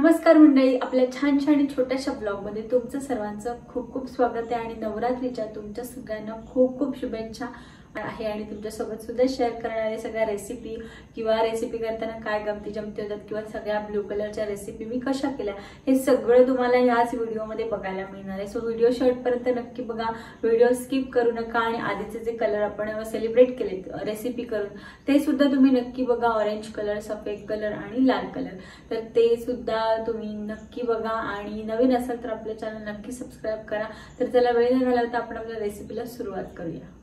नमस्कार मंडळी, आपल्या छान छान छोट्याशा ब्लॉग मध्ये तुमचं सर्वांचं खूप खूप स्वागत आहे आणि नवरात्रीच्या तुमच्या सगळ्यांना खूप खूप शुभेच्छा आहे। आणि तुमच्यासोबत सुद्धा शेअर करणारे सगळ्या रेसिपी किंवा रेसिपी करताना काय गमती जमती होतात किंवा सगळ्या ब्लू कलरच्या रेसिपी मी कशा केल्या हे सगळं तुम्हाला याच व्हिडिओमध्ये बघायला मिळणार आहे। सो व्हिडिओ शेवटपर्यंत नक्की बघा, व्हिडिओ स्किप करू नका। आणि आधीचे जे कलर आपण सेलिब्रेट केले रेसिपी करून ते सुद्धा तुम्ही नक्की बघा, ऑरेंज कलर, सफेद कलर आणि लाल कलर, तर ते सुद्धा तुम्ही नक्की बघा। आणि नवीन असाल तर आपल्या चॅनल नक्की सबस्क्राइब करा। तर चला वेळ न घालवता आपण आपल्या रेसिपीला सुरुवात करूया।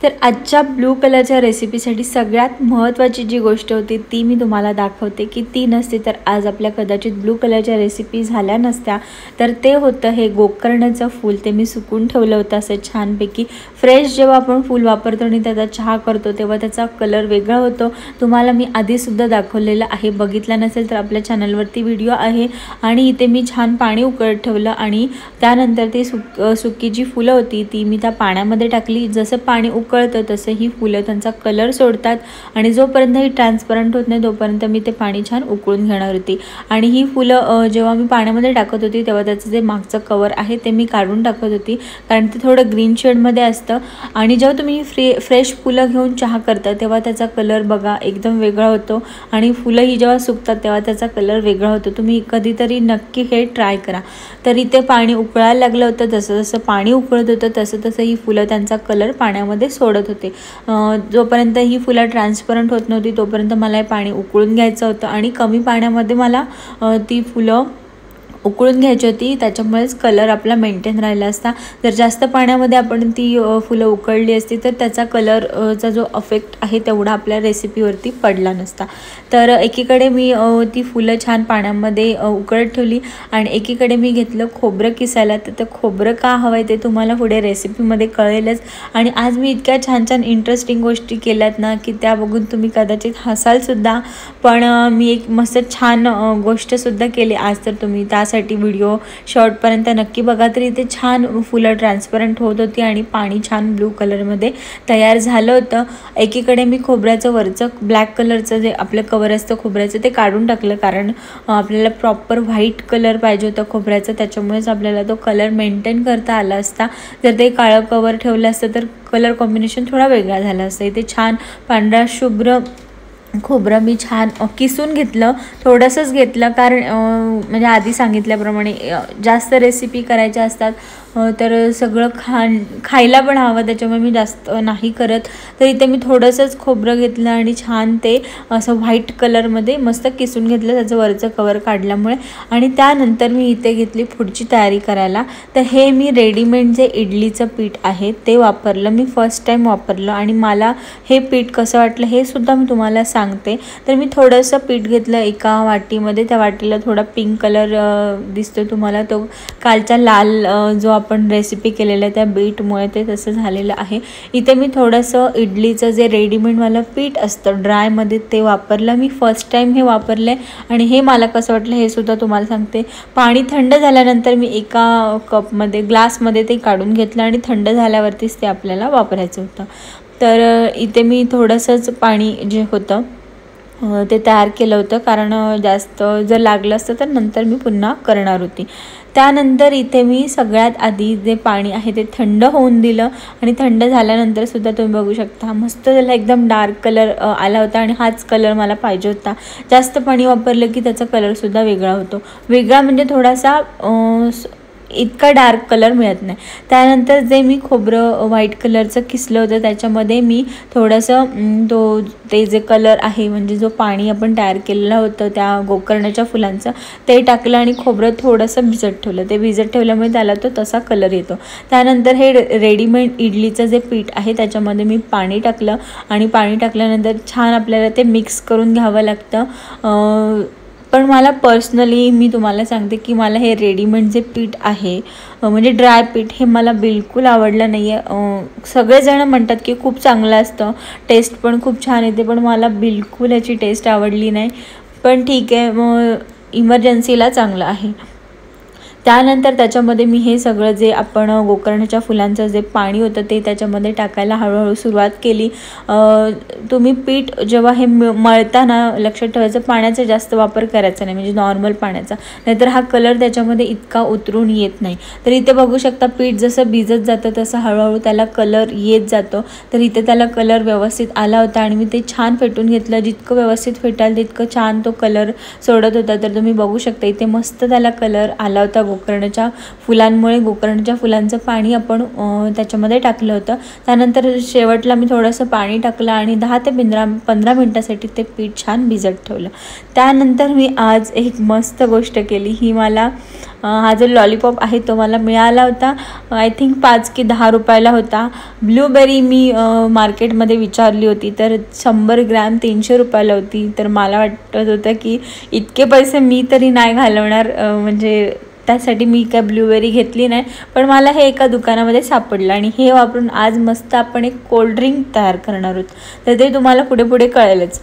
तर आजच्या ब्लू कलरच्या रेसिपीसाठी सगळ्यात महत्त्वाची जी गोष्ट होती ती मी तुम्हाला दाखवते की ती नसती तर आज आपल्या कदाचित ब्लू कलरच्या रेसिपी झाल्या नसत्या। तर ते होतं हे गोकर्णाचं फूल। ते मी सुकून ठेवलं होतं असं छानपैकी। फ्रेश जेव्हा आपण फूल वापरतो आणि त्याचा चहा करतो तेव्हा त्याचा कलर वेगळा होतो। तुम्हाला मी आधीसुद्धा दाखवलेलं आहे, बघितला नसेल तर आपल्या चॅनलवरती व्हिडिओ आहे। आणि इथे मी छान पाणी उकळत ठेवलं आणि त्यानंतर ती सुकी जी फुलं होती ती मी त्या पाण्यामध्ये टाकली। जसं पाणी उकळतं तसे ही फुलं त्यांचा कलर सोडतात आणि जोपर्यंत ही ट्रान्सपरंट होत नाही तोपर्यंत मी ते पाणी छान उकळून घेणार होती। आणि ही फुलं जेव्हा मी पाण्यामध्ये टाकत होती तेव्हा त्याचं जे मागचं कवर आहे ते मी काढून टाकत होती, कारण ते थोडं ग्रीन शेडमध्ये असतं। आणि जेव्हा तुम्ही फ्रेश फुलं घेऊन चहा करता तेव्हा त्याचा कलर बघा एकदम वेगळा होतो आणि फुलं ही जेव्हा सुकतात तेव्हा त्याचा कलर वेगळा होतो। तुम्ही कधीतरी नक्की हे ट्राय करा। तर इथे पाणी उकळायला लागलं होतं, जसं जसं पाणी उकळत होतं तसं तसं ही फुलं त्यांचा कलर पाण्यामध्ये सोडत होते। जोपर्यंत ही फुलं ट्रान्सपरंट होत नव्हती तोपर्यंत मला हे पाणी उकळून घ्यायचं होतं आणि कमी पाण्यामध्ये मला ती फुलं उकळून घ्यायची होती, त्याच्यामुळेच कलर आपला मेंटेन राहिला असता। जर जास्त पाण्यामध्ये आपण ती फुलं उकळली असती तर त्याचा कलरचा जो इफेक्ट आहे तेवढा आपल्या रेसिपीवरती पडला नसता। तर एकीकडे मी ती फुलं छान पाण्यामध्ये उकळत ठेवली आणि एकीकडे मी घेतलं खोबरं किसायला। तर ते खोबरं का हवं आहे ते तुम्हाला पुढे रेसिपीमध्ये कळेलच। आणि आज मी इतक्या छान छान इंटरेस्टिंग गोष्टी केल्यात ना की त्या बघून तुम्ही कदाचित हसालसुद्धा, पण मी एक मस्त छान गोष्टसुद्धा केली आज। तर तुम्ही साठी व्हिडिओ शॉर्टपर्यंत नक्की बघा। तर इथे छान फुलं ट्रान्सपरंट होत होती आणि पाणी छान ब्लू कलरमध्ये तयार झालं होतं। एकीकडे मी खोबऱ्याचं वरचं ब्लॅक कलरचं जे आपलं कवर असतं खोबऱ्याचं ते काढून टाकलं, कारण आपल्याला प्रॉपर व्हाईट कलर पाहिजे होता खोबऱ्याचं, त्याच्यामुळेच आपल्याला तो कलर मेंटेन करता आला असता। जर ते काळं कवर ठेवलं असतं तर कलर कॉम्बिनेशन थोडा वेगळा झाला असता। इथे छान पांढरा शुभ्र खोबरं मी छान किसून घेतलं, थोडंसंच घेतलं, कारण म्हणजे आधी सांगितल्याप्रमाणे जास्त रेसिपी करायच्या असतात तर सगळं खायला पण हवं, त्याच्यामुळे मी जास्त नाही करत। तर इथे मी थोडंसंच खोबरं घेतलं आणि छान ते असं व्हाईट कलरमध्ये मस्त किसून घेतलं त्याचं वरचं कवर काढल्यामुळे। आणि त्यानंतर मी इथे घेतली पुढची तयारी करायला। तर हे मी रेडीमेड जे इडलीचं पीठ आहे ते वापरलं, मी फर्स्ट टाईम वापरलं आणि मला हे पीठ कसं वाटलं हे सुद्धा मी तुम्हाला सांगते। तर मी थोडंसं पीठ घेतलं एका वाटीमध्ये, त्या वाटीला थोडा पिंक कलर दिसतो तुम्हाला, तो कालच्या लाल जो आपण रेसिपी केलेलं आहे त्या बीटमुळे ते तसं झालेलं आहे। इथे मी थोडंसं इडलीचं जे रेडीमेडवालं पीठ असतं ड्रायमध्ये ते वापरलं, मी फर्स्ट टाईम हे वापरले आणि हे मला कसं वाटलं हे सुद्धा तुम्हाला सांगते। पाणी थंड झाल्यानंतर मी एका कपमध्ये ग्लासमध्ये ते काढून घेतलं आणि थंड झाल्यावरतीच ते आपल्याला वापरायचं होतं। तर इथे मी थोडंसंच पाणी जे होतं ते तयार केलं होतं, कारण जास्त जर लागलं असतं तर नंतर मी पुन्हा करणार होती। त्यानंतर इथे मी सगळ्यात आधी जे पाणी आहे ते थंड होऊन दिलं आणि थंड झाल्यानंतर सुद्धा तुम्ही बघू शकता मस्त त्याला एकदम डार्क कलर आला होता आणि हाच कलर मला पाहिजे होता। जास्त पाणी वापरलं की त्याचा कलरसुद्धा वेगळा होतो, वेगळा म्हणजे थोडासा इतका डार्क कलर मिळत नाही। त्यानंतर जे मी खोबरं व्हाईट कलरचं किसलं होतं त्याच्यामध्ये मी थोडंसं ते जे कलर आहे म्हणजे जो पाणी आपण तयार केलेलं होतं त्या गोकर्णाच्या फुलांचं ते टाकलं आणि खोबरं थोडंसं भिजत ठेवलं। ते भिजत ठेवल्यामुळे त्याला तो तसा कलर येतो। त्यानंतर हे रेडीमेड इडलीचं जे पीठ आहे त्याच्यामध्ये मी पाणी टाकलं आणि पाणी टाकल्यानंतर छान आपल्याला ते मिक्स करून घ्यावं लागतं। पण मला पर्सनली मी तुम्हाला सांगते की मला हे रेडीमेड जे पीठ आहे म्हणजे ड्राय पीठ हे मला बिलकुल आवडलं नाही आहे। सगळेजण म्हणतात की खूप चांगलं असतं, टेस्ट पण खूप छान येते, पण मला बिलकुल याची टेस्ट आवडली नाही। पण ठीक आहे, मग इमर्जन्सीला चांगलं आहे। त्यानंतर त्याच्यामध्ये मी हे सगळं जे आपण गोकर्णाच्या फुलांचं जे पाणी होतं ते त्याच्यामध्ये टाकायला हळूहळू सुरुवात केली. तुम्ही पीठ जेव्हा हे मळताना लक्षात ठेवायचं पाण्याचा जास्त वापर करायचा नाही, म्हणजे नॉर्मल पाण्याचा, नाहीतर हा कलर त्याच्यामध्ये इतका उतरून येत नाही. तर इथे बघू शकता पीठ जसं भिजत जातं तसं हळूहळू त्याला कलर येत जातो. तर इथे त्याला कलर व्यवस्थित आला होता आणि मी ते छान फेटून घेतलं. जितकं व्यवस्थित फेटाल तितकं छान तो कलर सोडत होता. तर तुम्ही बघू शकता इथे मस्त त्याला कलर आला होता गोकर्णाच्या फुलांमुळे. गोकर्णाच्या फुलांचं पाणी आपण त्याच्यामध्ये टाकलं होतं. त्यानंतर शेवटला मी थोडंसं पाणी टाकलं आणि 10 ते 15 मिनटासाठी ते पीठ छान भिजत ठेवलं. त्यानंतर मी आज एक मस्त गोष्ट केली. ही मला हा जो लॉलीपॉप आहे तो मला मिळाला होता, आय थिंक 5 की 10 रुपयाला होता. ब्लूबेरी मी मार्केटमध्ये विचारली होती तर 100 ग्रॅम 300 रुपयाला होती. तर मला वाटत होतं की इतके पैसे मी तरी नाही घालवणार, म्हणजे त्यासाठी मी काय ब्लूबेरी घेतली नाही. पण मला हे एका दुकानामध्ये सापडलं आणि हे वापरून आज मस्त आपण एक कोल्ड्रिंक तयार करणार आहोत. तर ते तुम्हाला पुढे पुढे कळेलच.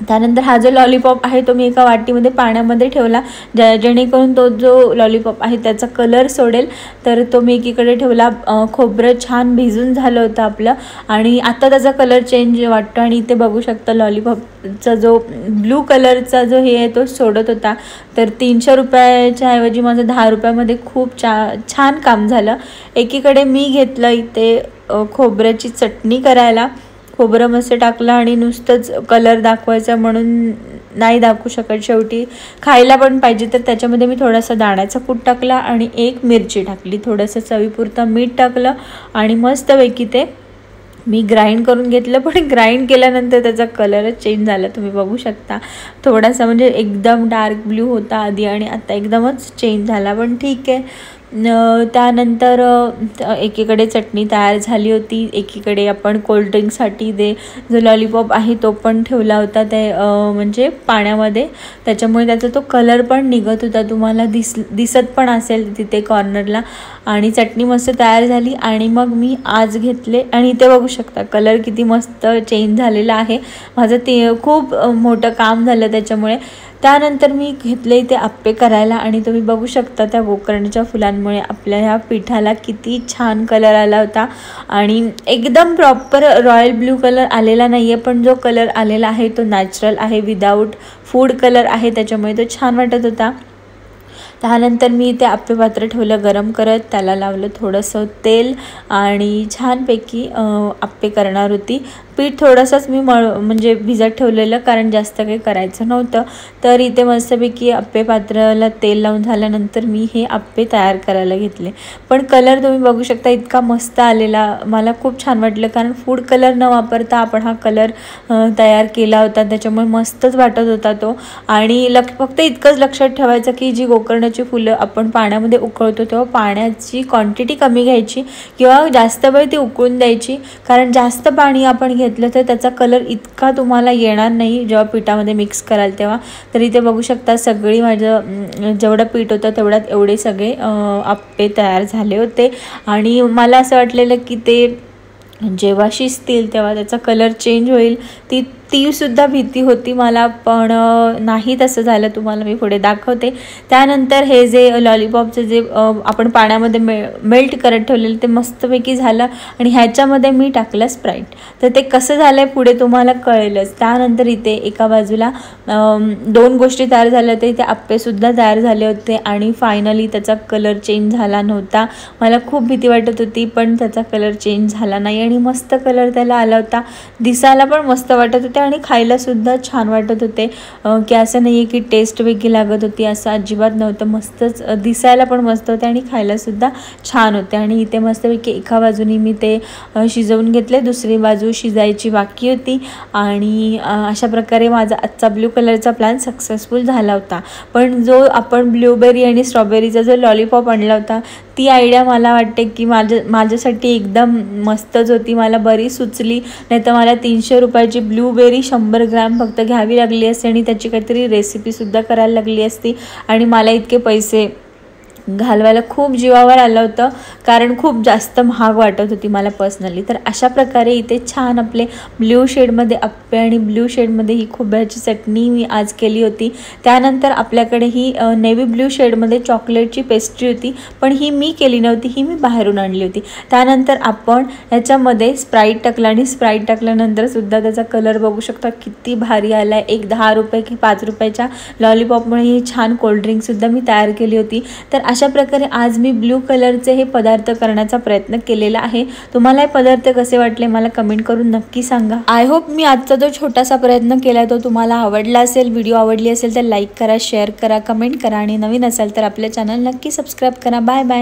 त्यानंतर हा जो लॉलीपॉप आहे तो मी एका वाटीमध्ये पाण्यामध्ये ठेवला, जेणेकरून तो जो लॉलीपॉप आहे त्याचा कलर सोडेल. तर तो मी एकीकडे ठेवला. खोबरं छान भिजून झालं होतं आपलं आणि आता त्याचा कलर चेंज वाटतो. आणि इथे बघू शकता लॉलीपॉपचा जो ब्लू कलरचा जो हे आहे तो सोडत होता. तर 300 रुपयाच्या ऐवजी माझं 10 रुपयामध्ये खूप छान काम झालं. एकीकडे मी घेतलं इथे खोबऱ्याची चटणी करायला. खोबरं मस्त टाकलं आणि नुसतंच कलर दाखवायचा म्हणून नाही दाखवू शकत, शेवटी खायला पण पाहिजे. तर त्याच्यामध्ये मी थोडासा दाण्याचा कूट टाकला आणि 1 मिरची टाकली, थोडंसं चवीपुरतं मीठ टाकलं आणि मस्तपैकी ते मी ग्राइंड करून घेतलं. पण ग्राइंड केल्यानंतर त्याचा कलरच चेंज झाला. तुम्ही बघू शकता थोडासा, म्हणजे एकदम डार्क ब्ल्यू होता आधी आणि आता एकदमच चेंज झाला. पण ठीक आहे. त्यानंतर एकीकडे चटणी तयार झाली होती, एकीकडे आपण कोल्ड्रिंकसाठी ते जो लॉलीपॉप आहे तो पण ठेवला होता ते म्हणजे पाण्यामध्ये. त्याच्यामुळे त्याचा तो कलर पण निघत होता, तुम्हाला दिसत पण असेल तिथे कॉर्नरला. आणि चटणी मस्त तयार झाली आणि मग मी आज घेतले आणि इथे बघू शकता कलर किती मस्त चेंज झालेला आहे. माझं ते खूप मोठं काम झालं त्याच्यामुळे. त्यानंतर मी घेतले इथे आप्पे करायला आणि तुम्ही बघू शकता त्या गोकर्णाच्या फुलांमुळे आपल्या ह्या पिठाला किती छान कलर आला होता. आणि एकदम प्रॉपर रॉयल ब्ल्यू कलर आलेला नाही आहे, पण जो कलर आलेला आहे तो नॅचरल आहे, विदाऊट फूड कलर आहे, त्याच्यामुळे तो छान वाटत होता. त्यानंतर मी ते आप्पे पात्र ठेवलं गरम करत, त्याला लावलं थोडंसं तेल आणि छानपैकी आप्पे करणार होती. पीठ थोडंसंच मी म्हणजे भिजत ठेवलेलं, कारण जास्त काही करायचं नव्हतं. तर इथे मस्तपैकी आप्पे पात्राला तेल लावून झाल्यानंतर मी हे आप्पे तयार करायला घेतले. पण कलर तुम्ही बघू शकता इतका मस्त आलेला, मला खूप छान वाटलं, कारण फूड कलर न वापरता आपण हा कलर तयार केला होता, त्याच्यामुळे मस्तच वाटत होता तो. आणि फक्त इतकंच लक्षात ठेवायचं की जी गोकर्णाची फुलं आपण पाण्यामध्ये उकळतो तेव्हा पाण्याची क्वांटिटी कमी घ्यायची किंवा जास्त वेळ ती उकळून द्यायची, कारण जास्त पाणी आपण घेतलं तर त्याचा कलर इतका तुम्हाला येणार नाही जेव्हा पिठामध्ये मिक्स कराल तेव्हा. तर इथे बघू शकता सगळी माझं जेवढं पीठ होतं तेवढ्यात एवढे सगळे आप्पे तयार झाले होते. आणि मला असं वाटलेलं की ते जेव्हा शिजतील तेव्हा त्याचा कलर चेंज होईल, ती सुद्धा भीती होती मला, पण नाही तसं झालं. तुम्हाला मी पुढे दाखवते. त्यानंतर हे जे लॉलीपॉपचं जे आपण पाण्यामध्ये मेल्ट करत ठेवलेलं ते मस्तपैकी झालं आणि ह्याच्यामध्ये मी टाकलं स्प्राईट. तर ते कसं झालं आहे पुढे तुम्हाला कळेलच. त्यानंतर इथे एका बाजूला 2 गोष्टी तयार झाल्या होत्या, इथे आप्पेसुद्धा तयार झाले होते आणि फायनली त्याचा कलर चेंज झाला नव्हता. मला खूप भीती वाटत होती, पण त्याचा कलर चेंज झाला नाही आणि मस्त कलर त्याला आला होता. दिसायला पण मस्त वाटत होते आणि खायलासुद्धा छान वाटत होते, की असं नाही आहे की टेस्ट वेगळी लागत होती, असं अजिबात नव्हतं. मस्तच दिसायला पण मस्त होते आणि खायलासुद्धा छान होते. आणि इथे मस्तपैकी एका बाजूनी मी ते शिजवून घेतले, दुसरी बाजू शिजायची बाकी होती. आणि अशा प्रकारे माझा आजचा ब्ल्यू कलरचा प्लॅन सक्सेसफुल झाला होता. पण जो आपण ब्लूबेरी आणि स्ट्रॉबेरीचा जो लॉलीपॉप आणला होता ती आयडिया मला वाटते की माझ्यासाठी एकदम मस्तच होती, मला बरी सुचली. नाही तर मला 300 रुपयाची ब्लूबेरी 100 ग्रॅम फक्त घ्यावी लागली असते आणि त्याची काहीतरी रेसिपीसुद्धा करायला लागली असती आणि मला इतके पैसे घालवायला खूप जीवावर आलं होतं, कारण खूप जास्त महाग वाटत होती मला पर्सनली. तर अशा प्रकारे इथे छान आपले ब्ल्यू शेडमध्ये अप्पे आणि ब्ल्यू शेडमध्ये ही खोबऱ्याची चटणी मी आज केली होती. त्यानंतर आपल्याकडे ही नेव्ही ब्ल्यू शेडमध्ये चॉकलेटची पेस्ट्री होती, पण ही मी केली नव्हती, ही मी बाहेरून आणली होती. त्यानंतर आपण ह्याच्यामध्ये स्प्राईट टाकला आणि स्प्राईट टाकल्यानंतर सुद्धा त्याचा कलर बघू शकता किती भारी आला आहे. एक 10 रुपये की 5 रुपयाच्या लॉलीपॉपमुळे ही छान कोल्ड्रिंकसुद्धा मी तयार केली होती. तर अशा प्रकारे आज मी ब्ल्यू कलरचे हे पदार्थ करण्याचा प्रयत्न केलेला आहे. तुम्हाला हे पदार्थ कसे वाटले मला कमेंट करून नक्की सांगा. आय होप मी आजचा जो छोटासा प्रयत्न केला तो तुम्हाला आवडला असेल. व्हिडिओ आवडली असेल तर लाईक करा, शेअर करा, कमेंट करा आणि नवीन असाल तर आपल्या चॅनल नक्की सबस्क्राईब करा. Bye bye.